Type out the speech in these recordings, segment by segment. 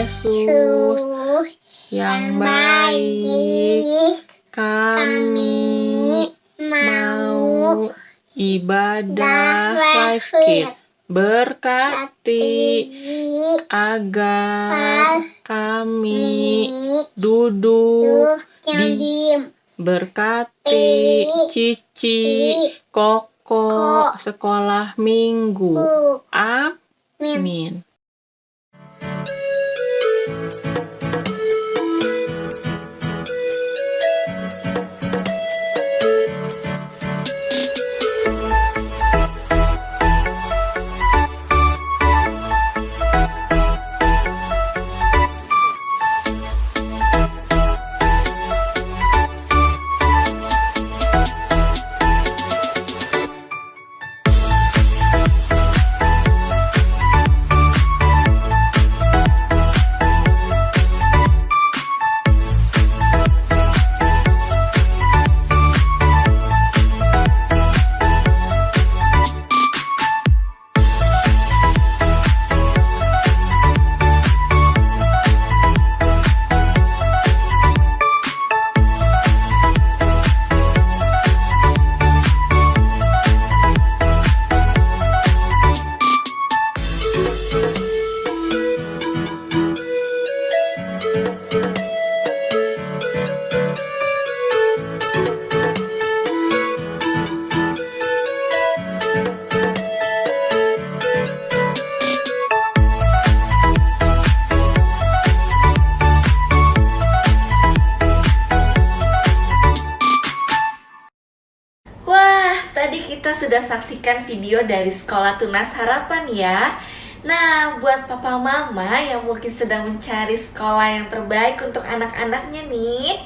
Yesus yang baik, kami mau ibadah Life Kids. Berkati agar kami duduk diam. Berkati Cici, Koko, sekolah minggu. Amin. Tadi kita sudah saksikan video dari Sekolah Tunas Harapan ya. Nah, buat papa mama yang mungkin sedang mencari sekolah yang terbaik untuk anak-anaknya nih,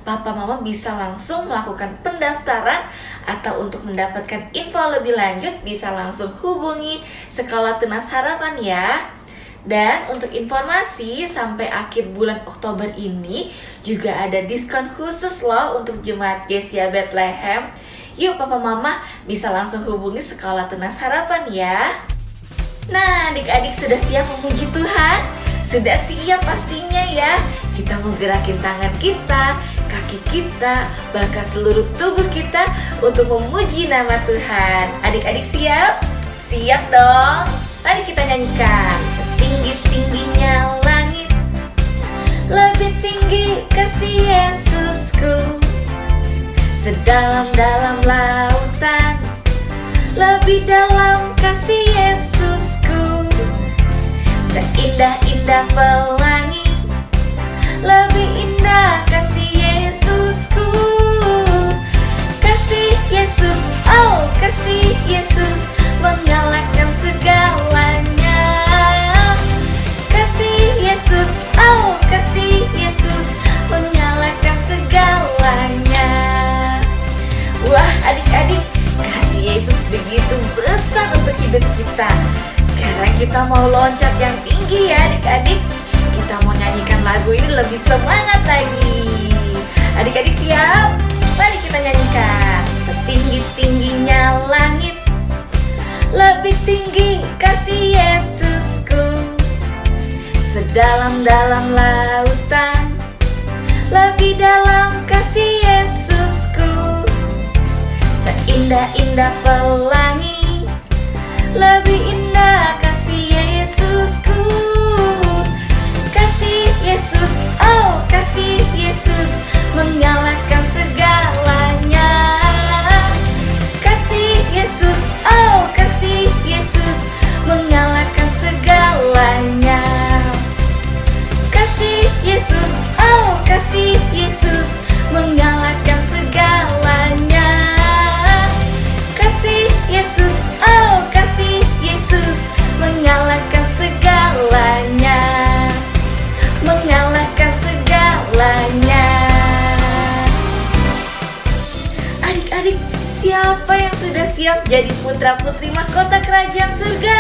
papa mama bisa langsung melakukan pendaftaran atau untuk mendapatkan info lebih lanjut bisa langsung hubungi Sekolah Tunas Harapan ya. Dan untuk informasi sampai akhir bulan Oktober ini juga ada diskon khusus loh untuk Jemaat Gereja Bethlehem. Yuk papa mama bisa langsung hubungi Sekolah Tunas Harapan ya. Nah, adik-adik sudah siap memuji Tuhan? Sudah siap pastinya ya. Kita mau gerakin tangan kita, kaki kita, bahkan seluruh tubuh kita untuk memuji nama Tuhan. Adik-adik siap? Siap dong. Mari kita nyanyikan. Setinggi-tingginya langit, lebih tinggi kasih Yesusku. Sedalam-dalam lautan, lebih dalam kasih Yesusku. Seindah-indah pelangi, lebih indah kasih Yesusku. Kasih Yesus, oh kasih Yesus, mengalahkan segalanya. Kasih Yesus, oh kasih Yesus, mengalahkan segalanya. Wah adik-adik, kasih Yesus begitu besar untuk hidup kita. Sekarang kita mau loncat yang tinggi ya adik-adik. Kita mau nyanyikan lagu ini lebih semangat lagi. Adik-adik siap? Mari kita nyanyikan. Setinggi-tingginya langit, lebih tinggi kasih Yesusku. Sedalam-dalam lautan, lebih dalam kasih Yesusku. Seindah-indah pelangi, lebih indah kasih Yesusku. Kasih Yesus, oh kasih Yesus, mengalahkan segalanya. Kasih Yesus, oh kasih Yesus, mengalahkan segalanya. Kasih Yesus, oh kasih Yesus, mengalahkan segalanya. Kasih Yesus, oh kasih Yesus, mengalahkan segalanya. Mengalahkan segalanya. Adik-adik, siapa yang sudah siap jadi putra-putri mahkota kerajaan surga?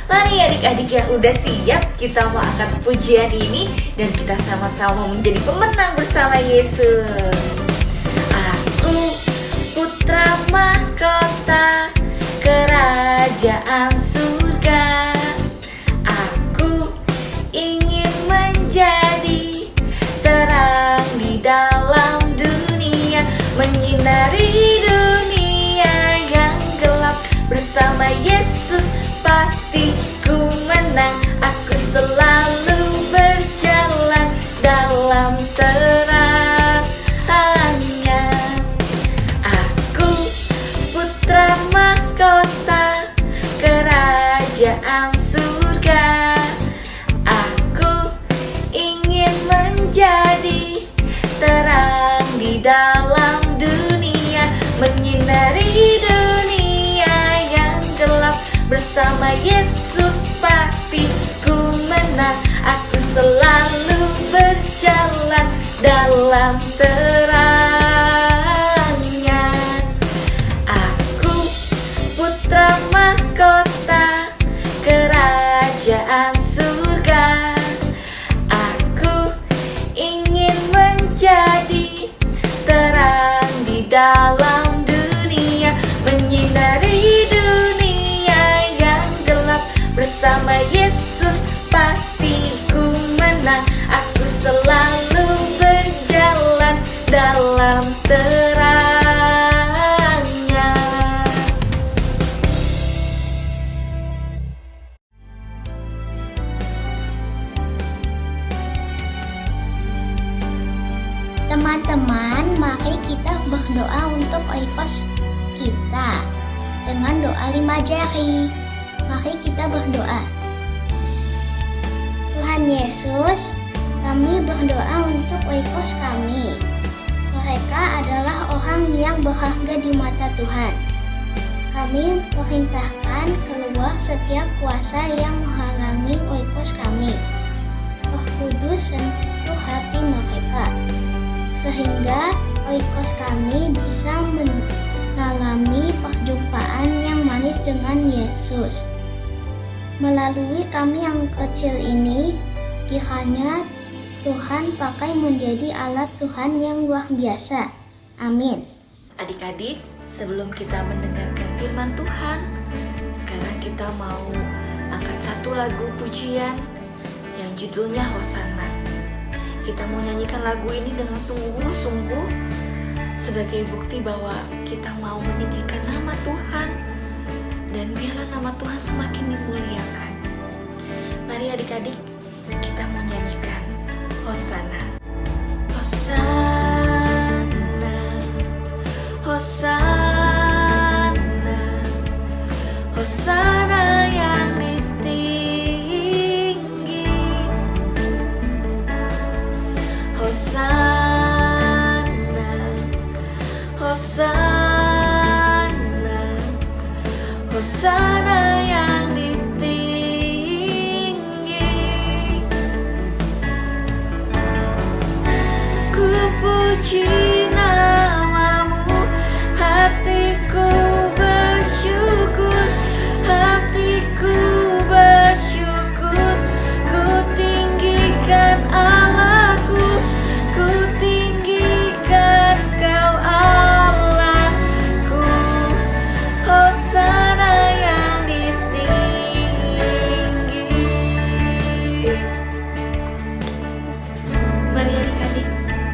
Mari adik-adik yang udah siap, kita mau angkat pujian ini dan kita sama-sama menjadi pemenang bersama Yesus. Aku putra mahkota kerajaan surga. Aku ingin menang. Aku selalu berjalan dalam terangnya. Aku putra mahkota kerajaan surga. Aku ingin menjadi terang di dalam dunia, menyinari dunia yang gelap. Bersama Yesus pasti ku menang. Aku selalu berjalan dalam terangnya. Aku putra mahkota kerajaan surga. Aku ingin menjadi terang di dalam dunia, menyinari dunia yang gelap. Bersama Yesus pasti ku menang. Aku selalu berjalan dalam terangnya. Teman-teman, mari kita berdoa untuk oikos kita dengan doa 5 jari. Mari kita berdoa. Tuhan Yesus, kami berdoa untuk oikos kami. Mereka adalah orang yang berharga di mata Tuhan. Kami perintahkan keluar setiap kuasa yang menghalangi oikos kami. Roh Kudus sentuh hati mereka, sehingga oikos kami bisa mengalami perjumpaan yang manis dengan Yesus. Melalui kami yang kecil ini, kiranya Tuhan pakai menjadi alat Tuhan yang luar biasa. Amin. Adik-adik, sebelum kita mendengarkan firman Tuhan, sekarang kita mau angkat satu lagu pujian yang judulnya Hosana. Kita mau nyanyikan lagu ini dengan sungguh-sungguh sebagai bukti bahwa kita mau meninggikan nama Tuhan, dan biarlah nama Tuhan semakin dimuliakan. Mari adik-adik, kita mau nyanyikan Hosana. Hosana, Hosana, Hosana yang tinggi. Hosana, Hosana, Hosana yang tinggi. Ku puji namamu, hatiku bersyukur, hatiku bersyukur. Ku tinggikan Allahku, ku tinggikan Kau Allahku. Hosana yang tinggi. Mari adik-adik,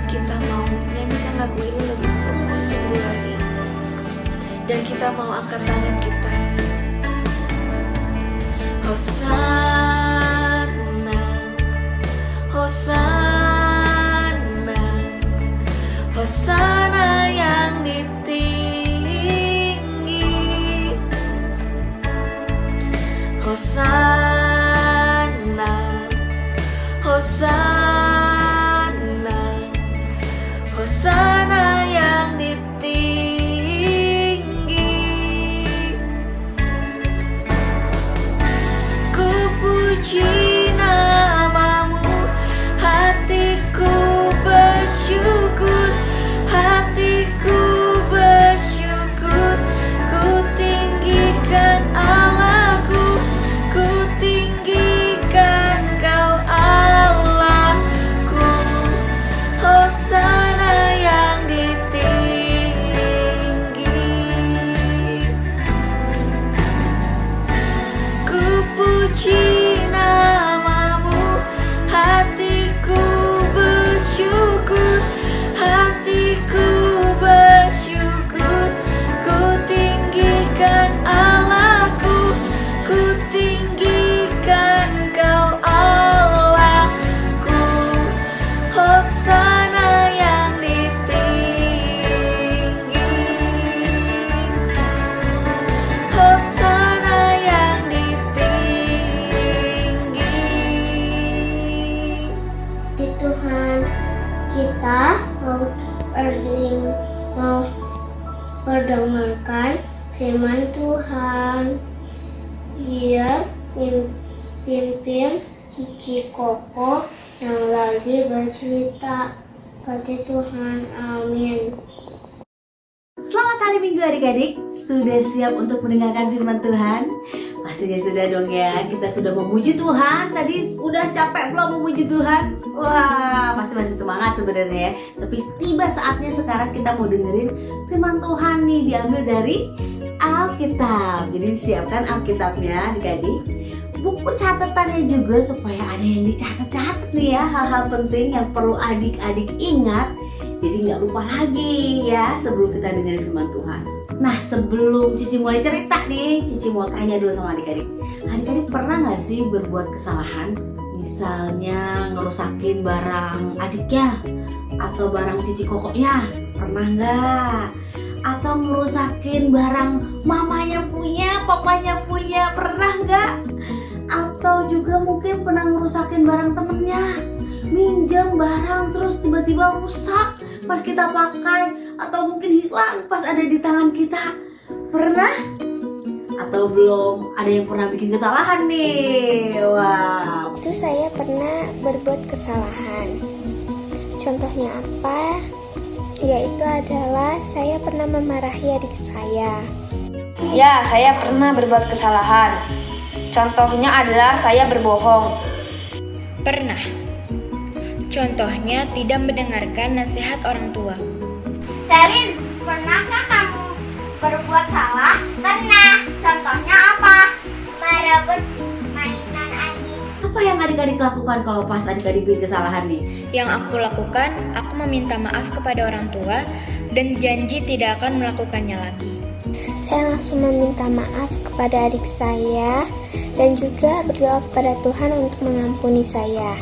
kita mau nyanyikan lagu ini lebih sungguh-sungguh lagi, dan kita mau angkat tangan kita. Hosana, Hosana, Hosana yang tinggi. Hosana, Hosana, Hosana yang tinggi. Ku puji namamu, hatiku bersyukur, hatiku bersyukur. Ku tinggikan Allahku, ku tinggikan Kau Allah. firman Tuhan. Biar pimpin Cici Koko yang lagi bercerita. Kata Tuhan, amin. Selamat hari Minggu adik-adik, sudah siap untuk mendengarkan firman Tuhan? Pastinya sudah dong ya, kita sudah memuji Tuhan. Tadi udah capek belum memuji Tuhan? Wah, pasti masih semangat sebenarnya ya. Tapi tiba saatnya sekarang kita mau dengerin firman Tuhan nih, diambil dari Alkitab. Jadi siapkan Alkitabnya adik-adik, buku catatannya juga supaya ada yang dicatat-catat nih ya, hal-hal penting yang perlu adik-adik ingat. Jadi nggak lupa lagi ya sebelum kita dengerin firman Tuhan. Nah, sebelum Cici mulai cerita nih, Cici mau tanya dulu sama adik-adik. Adik-adik pernah nggak sih berbuat kesalahan? Misalnya ngerusakin barang adiknya atau barang Cici Kokoknya, pernah nggak? Atau ngerusakin barang mamanya punya, papanya punya, pernah nggak? Atau juga mungkin pernah ngerusakin barang temennya, minjem barang terus tiba-tiba rusak pas kita pakai, atau mungkin hilang pas ada di tangan kita. Pernah? Atau belum ada yang pernah bikin kesalahan nih? Wow. Itu saya pernah berbuat kesalahan. Contohnya apa? Yaitu adalah saya pernah memarahi adik saya. Ya, saya pernah berbuat kesalahan. Contohnya adalah saya berbohong. Pernah. Contohnya tidak mendengarkan nasihat orang tua. Selin, pernahkah kamu berbuat salah? Pernah. Contohnya apa? Merebut mainan adik. Apa yang adik-adik lakukan kalau pas adik-adik bikin kesalahan nih? Yang aku lakukan, aku meminta maaf kepada orang tua dan janji tidak akan melakukannya lagi. Saya langsung meminta maaf kepada adik saya dan juga berdoa kepada Tuhan untuk mengampuni saya.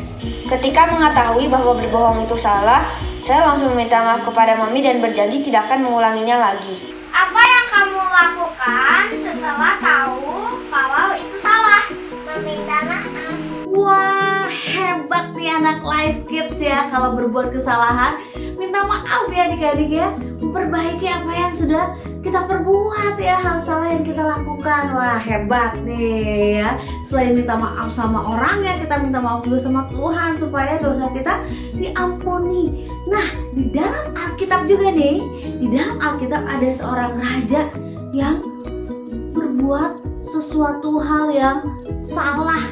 Ketika mengetahui bahwa berbohong itu salah, saya langsung meminta maaf kepada mami dan berjanji tidak akan mengulanginya lagi. Apa yang kamu lakukan setelah tahu kalau itu salah? Meminta maaf. Wah, hebat nih anak Life Kids ya. Kalau berbuat kesalahan, minta maaf ya adik-adik ya. Memperbaiki apa yang sudah kita perbuat ya, hal salah yang kita lakukan. Wah, hebat nih ya. Selain minta maaf sama orangnya, kita minta maaf juga sama Tuhan supaya dosa kita diampuni. Nah, di dalam Alkitab juga nih, di dalam Alkitab ada seorang raja yang berbuat sesuatu hal yang salah,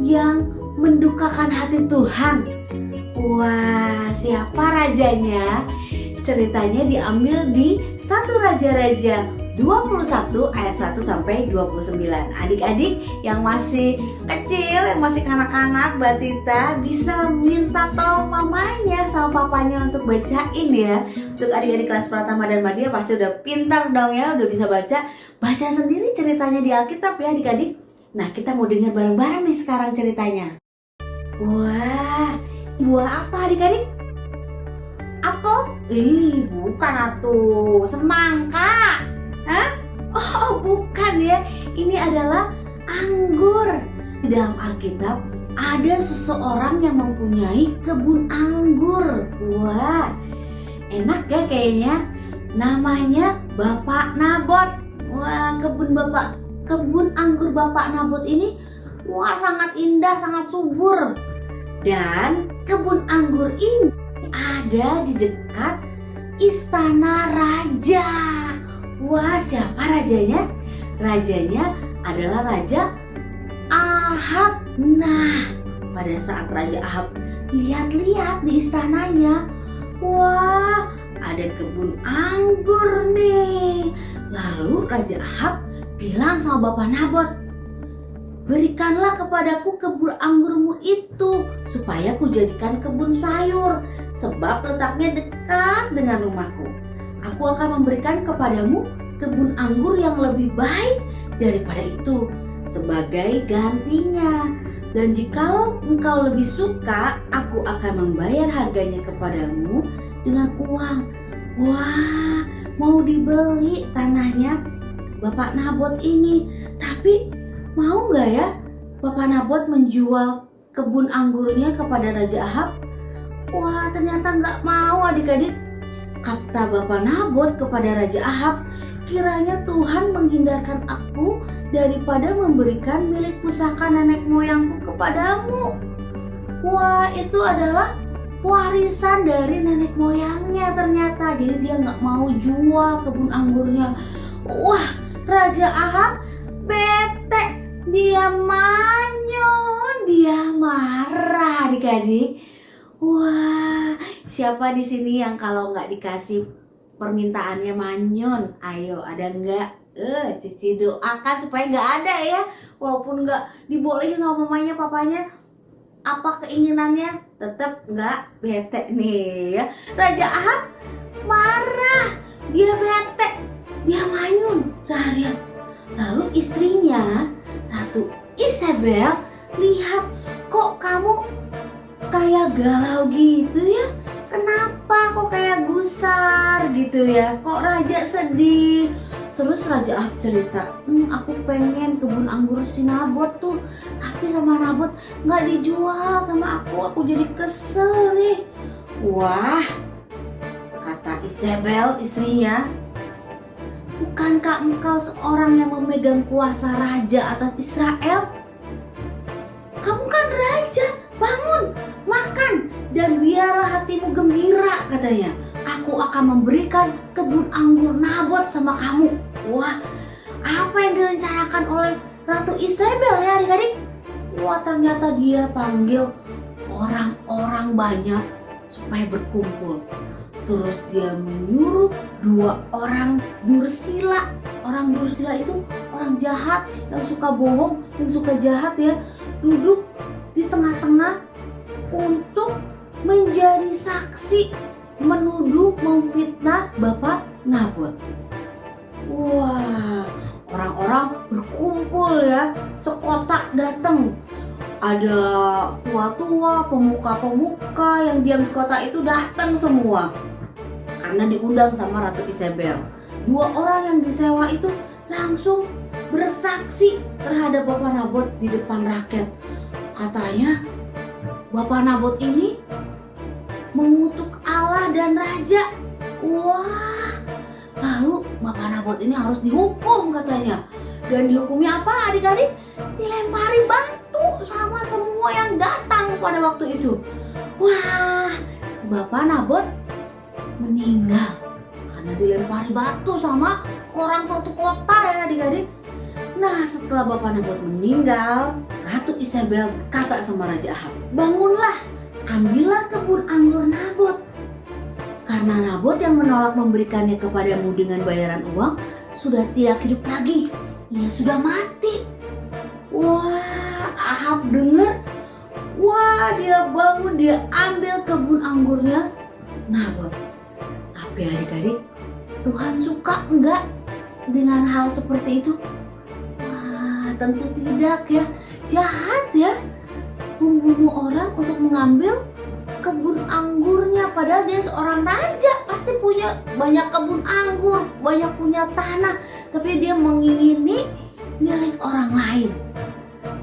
yang mendukakan hati Tuhan. Wah, siapa rajanya? Ceritanya diambil di 1 Raja-Raja 21 ayat 1 sampai 29. Adik-adik yang masih kecil, yang masih kanak-kanak, Mbak Tita bisa minta tolong mamanya sama papanya untuk bacain ya. Untuk adik-adik kelas Pratama dan Madya pasti udah pintar dong ya, udah bisa baca sendiri ceritanya di Alkitab ya adik-adik. Nah, kita mau dengar bareng-bareng nih sekarang ceritanya. Wah, buah apa adik-adik? Apel? Bukan atuh. Semangka. Hah? Oh, bukan ya. Ini adalah anggur. Di dalam Alkitab ada seseorang yang mempunyai kebun anggur. Wah, enak ya kayaknya. Namanya Bapak Nabot. Wah, kebun anggur Bapak Nabot ini wah sangat indah, sangat subur. Dan kebun anggur ini ada di dekat istana raja. Wah, siapa rajanya? Rajanya adalah Raja Ahab. Nah, pada saat Raja Ahab lihat-lihat di istananya, wah, ada kebun anggur nih. Lalu Raja Ahab bilang sama Bapak Nabot, "Berikanlah kepadaku kebun anggurmu itu, supaya ku jadikan kebun sayur, sebab letaknya dekat dengan rumahku. Aku akan memberikan kepadamu kebun anggur yang lebih baik daripada itu, sebagai gantinya. Dan jikalau engkau lebih suka, aku akan membayar harganya kepadamu dengan uang." Wah, mau dibeli tanahnya Bapak Nabot ini. Tapi mau gak ya Bapak Nabot menjual kebun anggurnya kepada Raja Ahab? Wah, ternyata gak mau adik-adik. Kata Bapak Nabot kepada Raja Ahab, kiranya Tuhan menghindarkan aku daripada memberikan milik pusaka nenek moyangku kepadamu. Wah, itu adalah warisan dari nenek moyangnya ternyata. Jadi dia nggak mau jual kebun anggurnya. Wah, Raja Ahab bete, dia manyun, dia marah adik-adik. Wah, siapa di sini yang kalau nggak dikasih permintaannya manyun? Ayo, ada nggak? Cici doakan supaya nggak ada ya. Walaupun nggak dibolehin sama mamanya, papanya, apa keinginannya tetap nggak bete nih ya. Raja Ahab marah, dia bete, dia manyun seharian. Lalu istrinya Ratu Isabel lihat, kok kamu kayak galau gitu ya, kenapa kok kayak gusar gitu ya, kok raja sedih. Terus Raja Ahab cerita, aku pengen kebun anggur si Nabot tuh, tapi sama Nabot nggak dijual sama aku jadi kesel nih. Wah, kata Isabel istrinya, bukankah engkau seorang yang memegang kuasa raja atas Israel? Kamu kan raja, bangun, makan, dan biarlah hatimu gembira katanya. Aku akan memberikan kebun anggur Nabot sama kamu. Wah, apa yang direncanakan oleh Ratu Isabel ya adik-adik? Wah, ternyata dia panggil orang-orang banyak supaya berkumpul. Terus dia menyuruh 2 orang dursila. Orang dursila itu orang jahat yang suka bohong, yang suka jahat ya, duduk di tengah-tengah untuk menjadi saksi, menuduh, memfitnah Bapak Nabot. Wah, orang-orang berkumpul ya, sekotak datang. Ada tua-tua, pemuka-pemuka yang diam di kota itu datang semua karena diundang sama Ratu Isabel. 2 orang yang disewa itu langsung bersaksi terhadap Bapak Nabot di depan rakyat. Katanya Bapak Nabot ini mengutuk Allah dan raja. Wah, lalu Bapak Nabot ini harus dihukum katanya. Dan dihukumnya apa adik-adik? Dilempari batu sama semua yang datang pada waktu itu. Wah, Bapak Nabot meninggal karena dilempari batu sama orang satu kota ya adik-adik. Nah, setelah Bapak Nabot meninggal, Ratu Isabel berkata sama Raja Ahab, bangunlah, ambillah kebun anggur Nabot. Karena Nabot yang menolak memberikannya kepadamu dengan bayaran uang sudah tidak hidup lagi, ia sudah mati. Wah, Ahab dengar, wah dia bangun, dia ambil kebun anggurnya Nabot. Tapi adik-adik, Tuhan suka enggak dengan hal seperti itu? Wah, tentu tidak ya. Jahat ya, membunuh orang untuk mengambil kebun anggurnya, padahal dia seorang raja, pasti punya banyak kebun anggur, banyak punya tanah, tapi dia mengingini milik orang lain.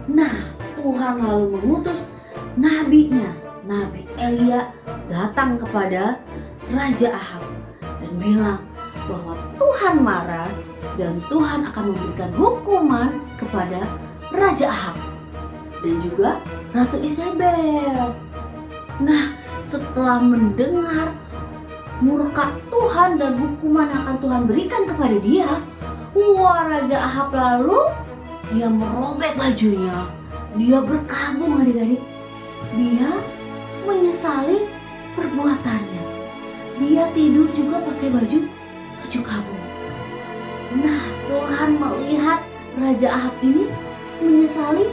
Nah, Tuhan lalu mengutus nabinya, Nabi Elia, datang kepada Raja Ahab dan bilang bahwa Tuhan marah dan Tuhan akan memberikan hukuman kepada Raja Ahab dan juga Ratu Isabel. Nah, setelah mendengar murka Tuhan dan hukuman yang akan Tuhan berikan kepada dia, wah, Raja Ahab lalu dia merobek bajunya, dia berkabung adik-adik, dia menyesali perbuatannya, dia tidur juga pakai baju kabung. Nah, Tuhan melihat Raja Ahab ini menyesali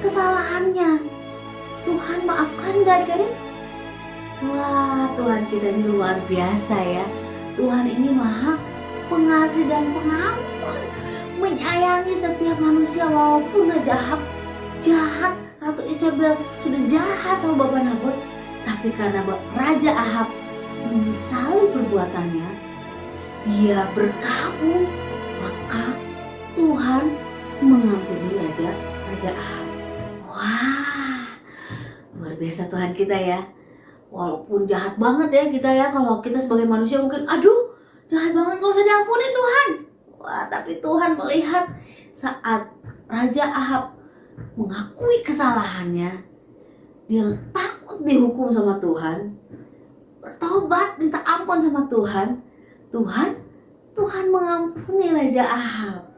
kesalahannya. Tuhan maafkan gak adik-adik? Wah, Tuhan kita ini luar biasa ya. Tuhan ini maha pengasih dan pengampun, menyayangi setiap manusia walaupun Raja Ahab jahat. Ratu Isabel sudah jahat sama Bapak Nabot, tapi karena Raja Ahab menyesali perbuatannya, dia berkabung, maka Tuhan mengampuni Raja Ahab. Wah, luar biasa Tuhan kita ya. Walaupun jahat banget ya kita ya, kalau kita sebagai manusia mungkin aduh jahat banget, gak usah diampuni Tuhan. Wah, tapi Tuhan melihat saat Raja Ahab mengakui kesalahannya, dia takut dihukum sama Tuhan, bertobat, minta ampun sama Tuhan. Tuhan mengampuni Raja Ahab.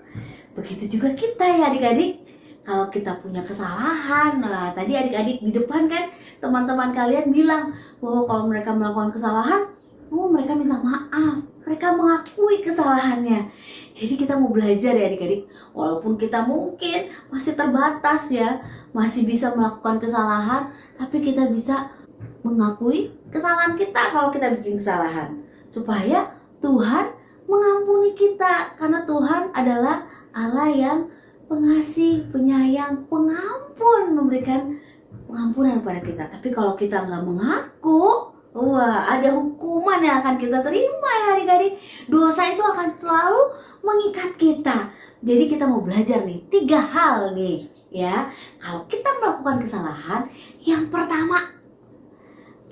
Begitu juga kita ya adik-adik. Kalau kita punya kesalahan, nah tadi adik-adik di depan kan teman-teman kalian bilang bahwa kalau mereka melakukan kesalahan, mereka minta maaf, mereka mengakui kesalahannya. Jadi kita mau belajar ya adik-adik, walaupun kita mungkin masih terbatas ya, masih bisa melakukan kesalahan, tapi kita bisa mengakui kesalahan kita kalau kita bikin kesalahan, supaya Tuhan mengampuni kita, karena Tuhan adalah Allah yang pengasih, penyayang, pengampun, memberikan pengampunan pada kita. Tapi kalau kita nggak mengaku, wah, ada hukuman yang akan kita terima ya adik-adik. Dosa itu akan selalu mengikat kita. Jadi kita mau belajar nih 3 hal nih ya. Kalau kita melakukan kesalahan, yang pertama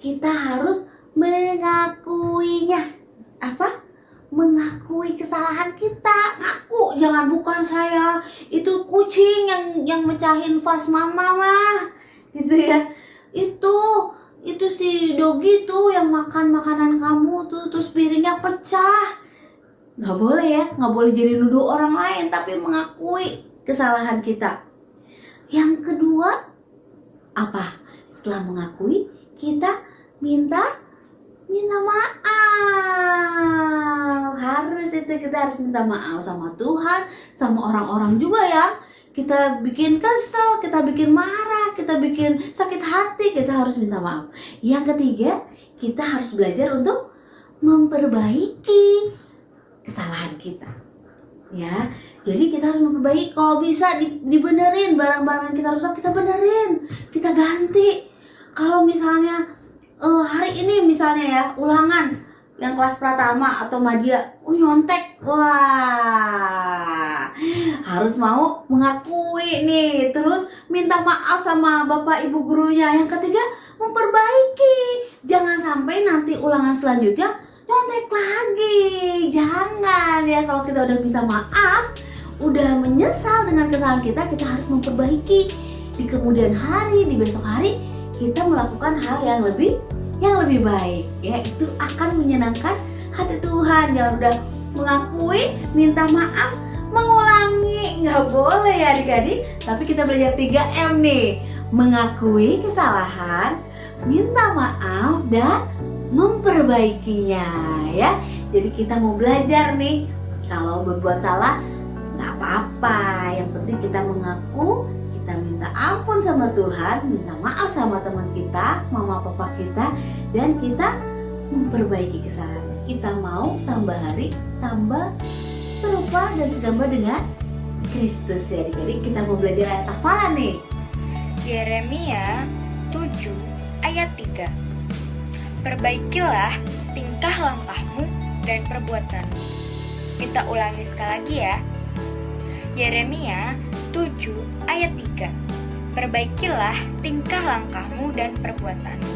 kita harus mengakuinya. Apa? Mengakui kesalahan kita. Ngaku, jangan bukan saya, itu kucing yang mecahin vas mama mah, gitu ya. Itu si Dogi tuh yang makan makanan kamu tuh, terus piringnya pecah. Nggak boleh ya, nggak boleh jadi nuduh orang lain, tapi mengakui kesalahan kita. Yang kedua, apa? Setelah mengakui, kita minta maaf. Kita harus minta maaf sama Tuhan, sama orang-orang juga yang kita bikin kesel, kita bikin marah, kita bikin sakit hati, kita harus minta maaf. Yang ketiga, kita harus belajar untuk memperbaiki kesalahan kita. Ya, jadi kita harus memperbaiki. Kalau bisa dibenerin, barang-barang yang kita rusak kita benerin, kita ganti. Kalau misalnya hari ini misalnya ya ulangan yang kelas pratama atau madya nyontek, wah, harus mau mengakui nih, terus minta maaf sama bapak ibu gurunya. Yang ketiga, memperbaiki, jangan sampai nanti ulangan selanjutnya nyontek lagi. Jangan ya, kalau kita udah minta maaf, udah menyesal dengan kesalahan kita harus memperbaiki. Di kemudian hari, di besok hari kita melakukan hal yang lebih baik ya. Itu akan menyenangkan hati Tuhan. Jangan udah mengakui, minta maaf, mengulangi, nggak boleh ya adik-adik. Tapi kita belajar 3M nih: mengakui kesalahan, minta maaf, dan memperbaikinya ya. Jadi kita mau belajar nih, kalau berbuat salah nggak apa-apa, yang penting kita mengaku, kita minta ampun sama Tuhan, minta maaf sama teman kita, mama papa kita, dan kita memperbaiki kesalahan. Kita mau tambah hari, tambah serupa dan segambar dengan Kristus ya adik-adik. Kita mau belajar ayat hafalan nih. Yeremia 7 ayat 3. Perbaikilah tingkah langkahmu dan perbuatanmu. Kita ulangi sekali lagi ya. Yeremia 7 ayat 3. Perbaikilah tingkah langkahmu dan perbuatanmu.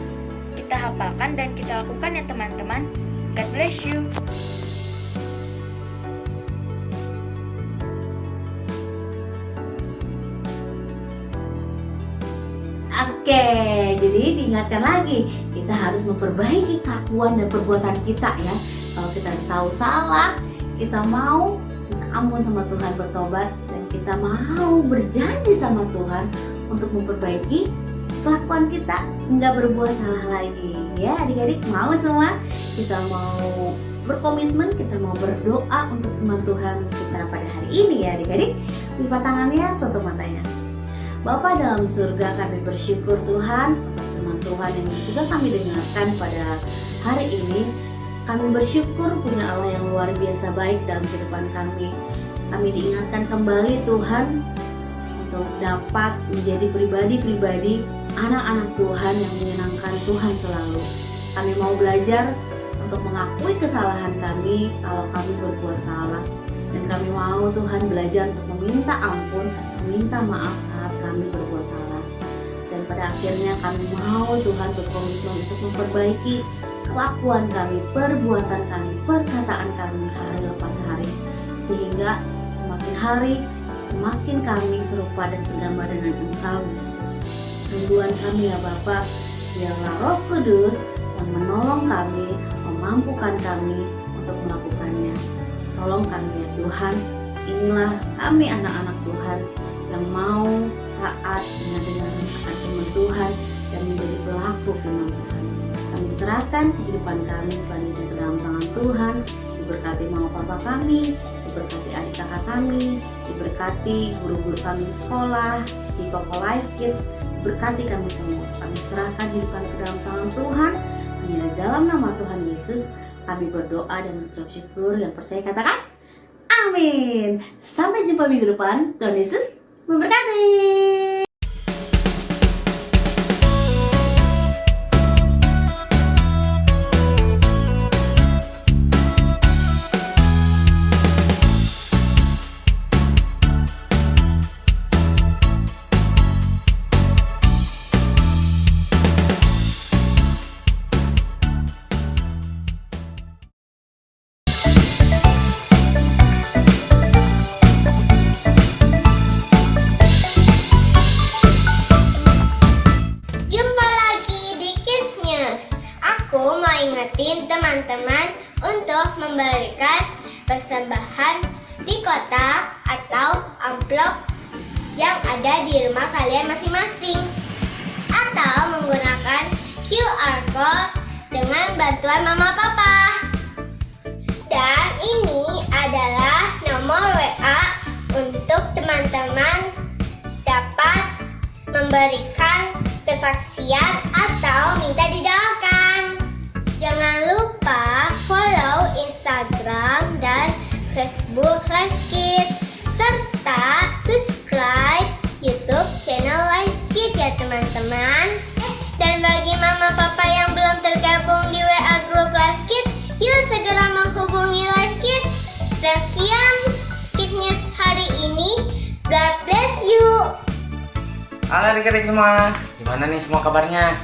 Kita hafalkan dan kita lakukan ya teman-teman. God bless you. Oke, jadi diingatkan lagi, kita harus memperbaiki kelakuan dan perbuatan kita ya. Kalau kita tahu salah, kita mau minta ampun sama Tuhan, bertobat, dan kita mau berjanji sama Tuhan untuk memperbaiki kelakuan kita, nggak berbuat salah lagi. Ya adik-adik, mau semua? Kita mau berkomitmen, kita mau berdoa untuk firman Tuhan kita pada hari ini ya adik-adik. Lipat tangannya, tutup matanya. Bapa dalam surga, kami bersyukur Tuhan atas firman Tuhan yang sudah kami dengarkan pada hari ini. Kami bersyukur punya Allah yang luar biasa baik dalam kehidupan kami. Kami diingatkan kembali Tuhan untuk dapat menjadi pribadi-pribadi anak-anak Tuhan yang menyenangkan Tuhan selalu. Kami mau belajar untuk mengakui kesalahan kami kalau kami berbuat salah. Dan kami mau Tuhan belajar untuk meminta ampun, meminta maaf saat kami berbuat salah. Dan pada akhirnya kami mau Tuhan berkomitmen untuk memperbaiki kelakuan kami, perbuatan kami, perkataan kami hari lepas hari. sehingga semakin hari semakin kami serupa dan segambar dengan Engkau Yesus. Rinduan kami ya Bapa, biarlah Roh Kudus yang menolong kami, memampukan kami untuk melakukannya. Tolong kami ya Tuhan, inilah kami anak-anak Tuhan yang mau taat dengan firman Tuhan dan menjadi pelaku firman Tuhan. Kami serahkan kehidupan kami selanjutnya ke dalam tangan Tuhan. Diberkati mama papa kami, diberkati adik kakak kami, diberkati guru-guru kami di sekolah, di Koko Life Kids, diberkati kami semua. Kami serahkan hidup kami ke dalam tangan Tuhan. Hanya dalam nama Tuhan Yesus kami berdoa dan mengucap syukur dan percaya, katakan amin. Sampai jumpa minggu depan. Tuhan Yesus memberkati. Ingetin teman-teman untuk memberikan persembahan di kotak atau amplop yang ada di rumah kalian masing-masing, atau menggunakan QR code dengan bantuan mama papa. Dan ini adalah nomor WA untuk teman-teman dapat memberikan kesaksian atau minta didoakan. Jangan lupa follow Instagram dan Facebook Life Kids, serta subscribe YouTube channel Life Kids ya teman-teman. Dan bagi mama papa yang belum tergabung di WA Group Life Kids, yuk segera menghubungi Life Kids. Sekian Kids News hari ini. God bless you. Halo adik-adik semua, gimana nih semua kabarnya?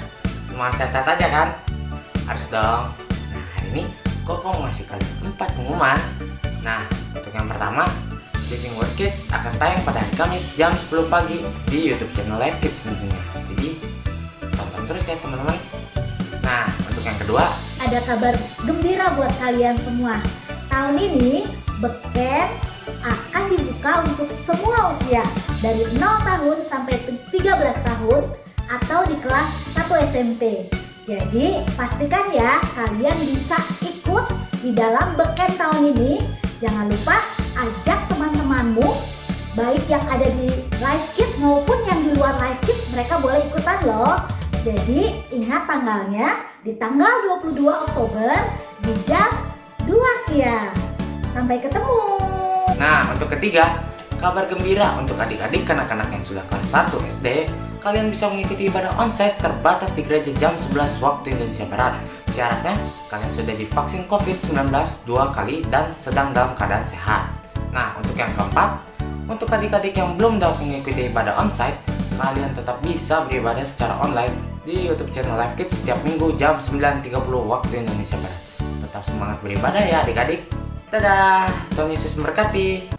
Semua sehat-sehat aja kan? Harus dong. Nah, hari ini Koko mau ngasih kalian 4 pengumuman. Nah, untuk yang pertama, Living Word Kids akan tayang pada hari Kamis jam 10 pagi di YouTube channel Life Kids tentunya. Jadi, tonton terus ya teman-teman. Nah, untuk yang kedua, ada kabar gembira buat kalian semua. Tahun ini beken akan dibuka untuk semua usia dari 0 tahun sampai 13 tahun atau di kelas 1 SMP. Jadi pastikan ya kalian bisa ikut di dalam beken tahun ini. Jangan lupa ajak teman-temanmu, baik yang ada di Life Kids maupun yang di luar Life Kids, mereka boleh ikutan loh. Jadi ingat tanggalnya di tanggal 22 Oktober di jam 2 siang. Sampai ketemu. nah untuk ketiga, kabar gembira untuk adik-adik kanak-kanak yang sudah kelas 1 SD. Kalian bisa mengikuti ibadah onsite terbatas di gereja jam 11 waktu Indonesia Barat. Syaratnya, kalian sudah divaksin COVID-19 2 kali dan sedang dalam keadaan sehat. Nah, untuk yang keempat, untuk adik-adik yang belum dapat mengikuti ibadah onsite, kalian tetap bisa beribadah secara online di YouTube channel Life Kids setiap minggu jam 9.30 waktu Indonesia Barat. Tetap semangat beribadah ya adik-adik. Dadah, Tuhan Yesus memberkati.